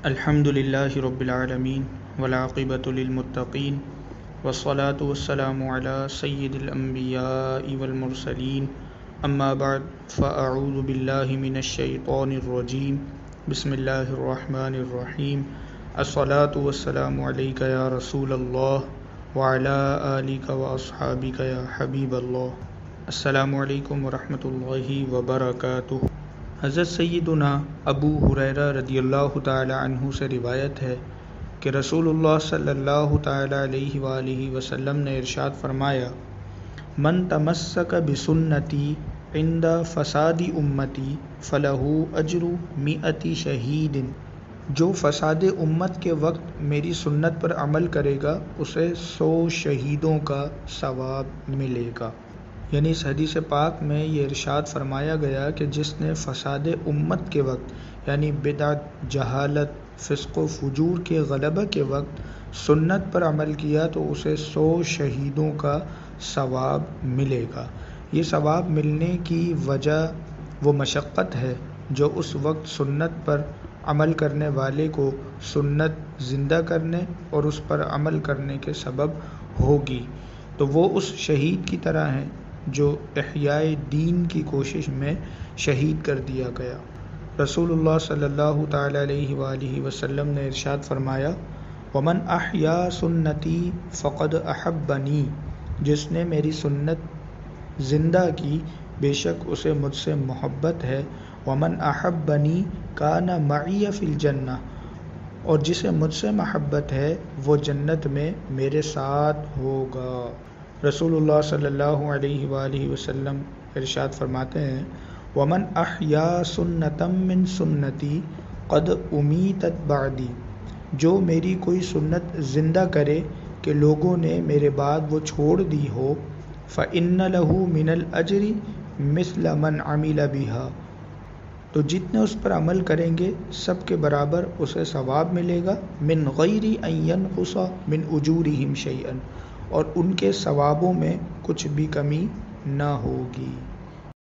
الحمد للہ رب العالمین والعاقبۃ للمتقین والصلاة والسلام علی سید الانبیاء والمرسلین اما بعد فاعوذ باللہ من الشیطان الرجیم بسم اللہ الرحمن الرحیم الصلاة والسلام علیک یا رسول اللہ وعلی آلک واصحابک یا حبیب اللہ۔ السلام علیکم ورحمۃ اللہ وبرکاتہ۔ حضرت سیدنا ابو ہریرہ رضی اللہ تعالی عنہ سے روایت ہے کہ رسول اللہ صلی اللہ تعالی علیہ وآلہ وسلم نے ارشاد فرمایا، من تمسک بسنتی عند فساد امتی فلہ اجر 100 شہید، جو فساد امت کے وقت میری سنت پر عمل کرے گا اسے 100 شہیدوں کا ثواب ملے گا۔ یعنی اس حدیث پاک میں یہ ارشاد فرمایا گیا کہ جس نے فساد امت کے وقت یعنی بدعت، جہالت، فسق و فجور کے غلبہ کے وقت سنت پر عمل کیا تو اسے 100 شہیدوں کا ثواب ملے گا۔ یہ ثواب ملنے کی وجہ وہ مشقت ہے جو اس وقت سنت پر عمل کرنے والے کو سنت زندہ کرنے اور اس پر عمل کرنے کے سبب ہوگی، تو وہ اس شہید کی طرح ہیں جو احیاء دین کی کوشش میں شہید کر دیا گیا۔ رسول اللہ صلی اللہ تعالی علیہ وآلہ وسلم نے ارشاد فرمایا، ومن احیا سنتی فقد احبنی، جس نے میری سنت زندہ کی بے شک اسے مجھ سے محبت ہے۔ ومن احبنی کان معی فی الجنہ، اور جسے مجھ سے محبت ہے وہ جنت میں میرے ساتھ ہوگا۔ رسول اللہ صلی اللہ علیہ وآلہ وسلم ارشاد فرماتے ہیں، ومن احیا سنتا من سنتی قد امیتت بعدی، جو میری کوئی سنت زندہ کرے کہ لوگوں نے میرے بعد وہ چھوڑ دی ہو، فإن له من الأجر مثل من عمل بها، تو جتنے اس پر عمل کریں گے سب کے برابر اسے ثواب ملے گا، من غیر ان ينقص من اجورهم شیئا، اور ان کے ثوابوں میں کچھ بھی کمی نہ ہوگی۔